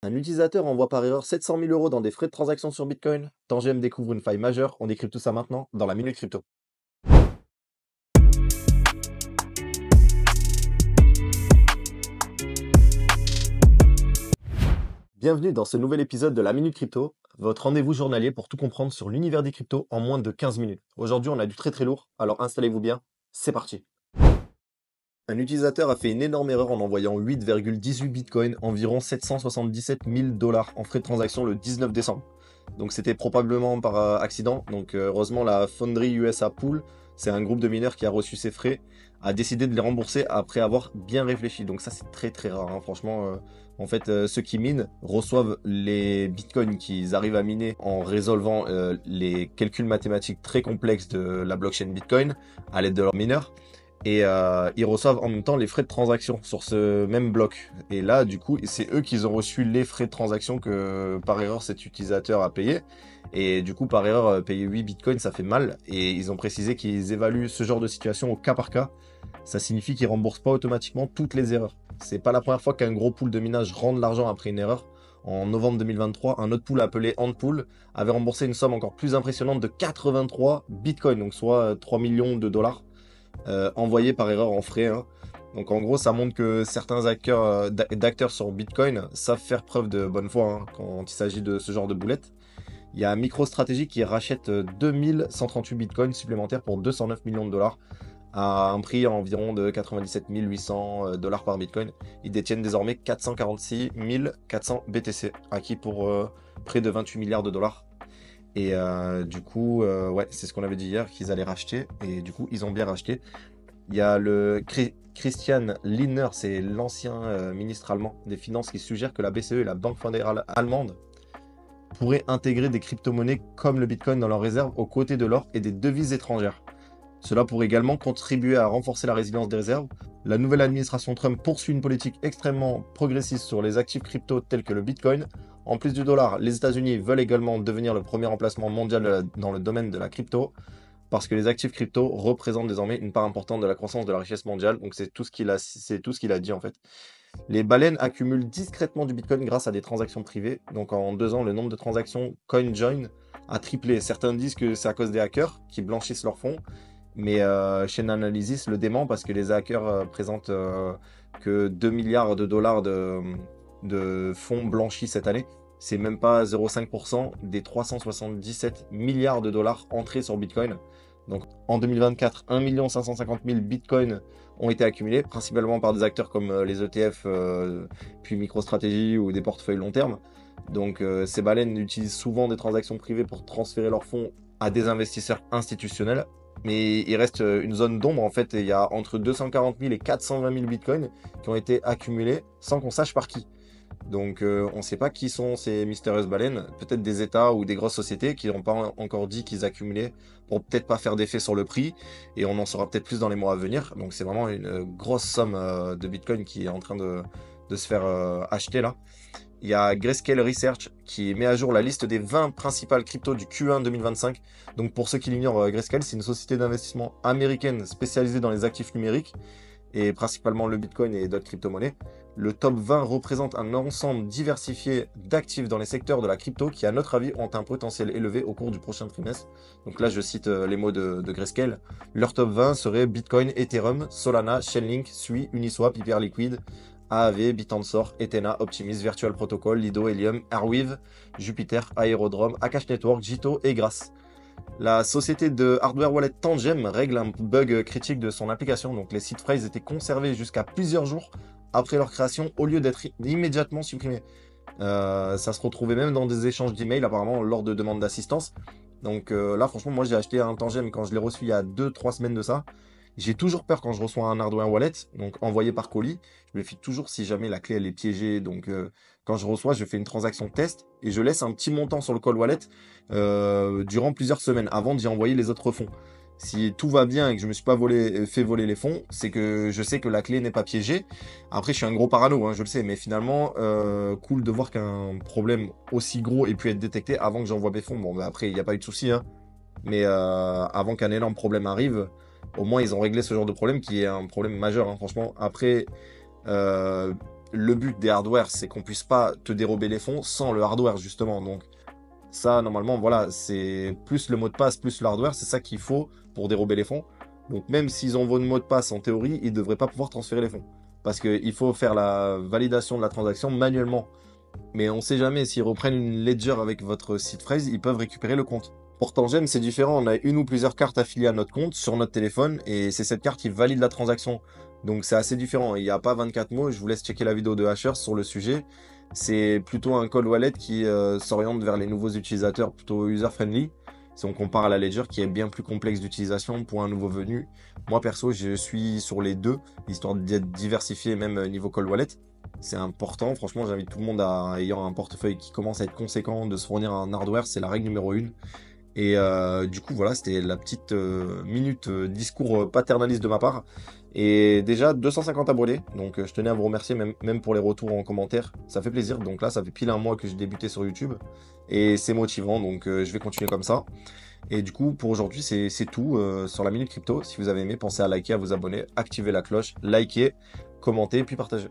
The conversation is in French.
Un utilisateur envoie par erreur 700 000 euros dans des frais de transaction sur Bitcoin. Tangem découvre une faille majeure. On décrypte tout ça maintenant dans la Minute Crypto. Bienvenue dans ce nouvel épisode de la Minute Crypto, votre rendez-vous journalier pour tout comprendre sur l'univers des cryptos en moins de 15 minutes. Aujourd'hui, on a du très lourd, alors installez-vous bien, c'est parti. Un utilisateur a fait une énorme erreur en envoyant 8,18 Bitcoin, environ 777 000 dollars en frais de transaction le 19 décembre. Donc c'était probablement par accident. Donc heureusement la Foundry USA Pool, c'est un groupe de mineurs qui a reçu ces frais, a décidé de les rembourser après avoir bien réfléchi. Donc ça c'est très rare, hein. Franchement. En fait, ceux qui minent reçoivent les bitcoins qu'ils arrivent à miner en résolvant les calculs mathématiques très complexes de la blockchain Bitcoin à l'aide de leurs mineurs. Et ils reçoivent en même temps les frais de transaction sur ce même bloc. Et là, du coup, c'est eux qui ont reçu les frais de transaction que par erreur cet utilisateur a payé. Et du coup, par erreur, payer 8 bitcoins, ça fait mal. Et ils ont précisé qu'ils évaluent ce genre de situation au cas par cas. Ça signifie qu'ils remboursent pas automatiquement toutes les erreurs. C'est pas la première fois qu'un gros pool de minage rend de l'argent après une erreur. En novembre 2023, un autre pool appelé Antpool avait remboursé une somme encore plus impressionnante de 83 bitcoins, donc soit 3 millions de dollars. Envoyés par erreur en frais, hein. Donc en gros, ça montre que certains acteurs sur Bitcoin savent faire preuve de bonne foi, hein, quand il s'agit de ce genre de boulettes. Il y a MicroStrategy qui rachète 2138 Bitcoins supplémentaires pour 209 millions de dollars à un prix environ de 97 800 dollars par Bitcoin. Ils détiennent désormais 446 400 BTC, acquis pour près de 28 milliards de dollars. Et du coup, ouais, c'est ce qu'on avait dit hier, qu'ils allaient racheter. Et du coup, ils ont bien racheté. Il y a le Christian Lindner, c'est l'ancien ministre allemand des Finances, qui suggère que la BCE et la Banque fédérale allemande pourraient intégrer des crypto-monnaies comme le Bitcoin dans leurs réserves aux côtés de l'or et des devises étrangères. Cela pourrait également contribuer à renforcer la résilience des réserves. La nouvelle administration Trump poursuit une politique extrêmement progressiste sur les actifs crypto tels que le Bitcoin. En plus du dollar, les États-Unis veulent également devenir le premier emplacement mondial dans le domaine de la crypto, parce que les actifs crypto représentent désormais une part importante de la croissance de la richesse mondiale. Donc c'est tout ce qu'il a dit en fait. Les baleines accumulent discrètement du Bitcoin grâce à des transactions privées. Donc en 2 ans, le nombre de transactions CoinJoin a triplé. Certains disent que c'est à cause des hackers qui blanchissent leurs fonds. Mais Chainalysis le dément parce que les hackers présentent que 2 milliards de dollars de fonds blanchis cette année. C'est même pas 0,5% des 377 milliards de dollars entrés sur Bitcoin. Donc en 2024, 1 550 000 Bitcoins ont été accumulés, principalement par des acteurs comme les ETF, puis MicroStrategy ou des portefeuilles long terme. Donc ces baleines utilisent souvent des transactions privées pour transférer leurs fonds à des investisseurs institutionnels. Mais il reste une zone d'ombre en fait, et il y a entre 240 000 et 420 000 bitcoins qui ont été accumulés sans qu'on sache par qui. Donc on ne sait pas qui sont ces mystérieuses baleines, peut-être des États ou des grosses sociétés qui n'ont pas encore dit qu'ils accumulaient pour peut-être pas faire d'effet sur le prix, et on en saura peut-être plus dans les mois à venir. Donc c'est vraiment une grosse somme de bitcoin qui est en train de se faire acheter là. Il y a Grayscale Research qui met à jour la liste des 20 principales cryptos du Q1 2025. Donc pour ceux qui l'ignorent, Grayscale, c'est une société d'investissement américaine spécialisée dans les actifs numériques, et principalement le Bitcoin et d'autres crypto-monnaies. Le top 20 représente un ensemble diversifié d'actifs dans les secteurs de la crypto qui, à notre avis, ont un potentiel élevé au cours du prochain trimestre. Donc là, je cite les mots de Grayscale. Leur top 20 serait Bitcoin, Ethereum, Solana, Chainlink, Sui, Uniswap, Hyperliquid, AAV, Bitansor, Ethena, Optimism, Virtual Protocol, Lido, Helium, Arweave, Jupiter, Aerodrome, Akash Network, Jito et Grass. La société de hardware wallet Tangem règle un bug critique de son application. Donc les seed phrases étaient conservés jusqu'à plusieurs jours après leur création au lieu d'être immédiatement supprimés. Ça se retrouvait même dans des échanges d'emails apparemment lors de demandes d'assistance. Donc là franchement moi j'ai acheté un Tangem quand je l'ai reçu il y a 2-3 semaines de ça. J'ai toujours peur quand je reçois un hardware wallet, donc envoyé par colis. Je me méfie toujours si jamais la clé elle est piégée. Donc quand je reçois, je fais une transaction test et je laisse un petit montant sur le cold wallet durant plusieurs semaines avant d'y envoyer les autres fonds. Si tout va bien et que je me suis pas fait voler les fonds, c'est que je sais que la clé n'est pas piégée. Après, je suis un gros parano, hein, je le sais, mais finalement, cool de voir qu'un problème aussi gros ait pu être détecté avant que j'envoie mes fonds. Bon, bah, après, il n'y a pas eu de souci, hein, mais avant qu'un énorme problème arrive, au moins ils ont réglé ce genre de problème qui est un problème majeur, hein, franchement. Après, le but des hardware, c'est qu'on puisse pas te dérober les fonds sans le hardware, justement. Donc, ça, normalement, voilà, c'est plus le mot de passe, plus le hardware, c'est ça qu'il faut pour dérober les fonds. Donc, même s'ils ont votre mot de passe, en théorie, ils ne devraient pas pouvoir transférer les fonds. Parce qu'il faut faire la validation de la transaction manuellement. Mais on ne sait jamais, s'ils reprennent une ledger avec votre seed phrase, ils peuvent récupérer le compte. Pour Tangem, c'est différent. On a une ou plusieurs cartes affiliées à notre compte sur notre téléphone et c'est cette carte qui valide la transaction. Donc c'est assez différent. Il n'y a pas 24 mots. Je vous laisse checker la vidéo de Hashers sur le sujet. C'est plutôt un cold wallet qui s'oriente vers les nouveaux utilisateurs, plutôt user-friendly. Si on compare à la Ledger qui est bien plus complexe d'utilisation pour un nouveau venu. Moi perso, je suis sur les deux, histoire d'être diversifié même niveau cold wallet. C'est important, franchement j'invite tout le monde ayant un portefeuille qui commence à être conséquent de se fournir un hardware, c'est la règle numéro 1. Et du coup, voilà, c'était la petite minute discours paternaliste de ma part. Et déjà 250 abonnés, donc je tenais à vous remercier même pour les retours en commentaire. Ça fait plaisir, donc là ça fait pile un mois que j'ai débuté sur YouTube. Et c'est motivant, donc je vais continuer comme ça. Et du coup, pour aujourd'hui, c'est tout sur la Minute Crypto. Si vous avez aimé, pensez à liker, à vous abonner, activer la cloche, liker, commenter, puis partager.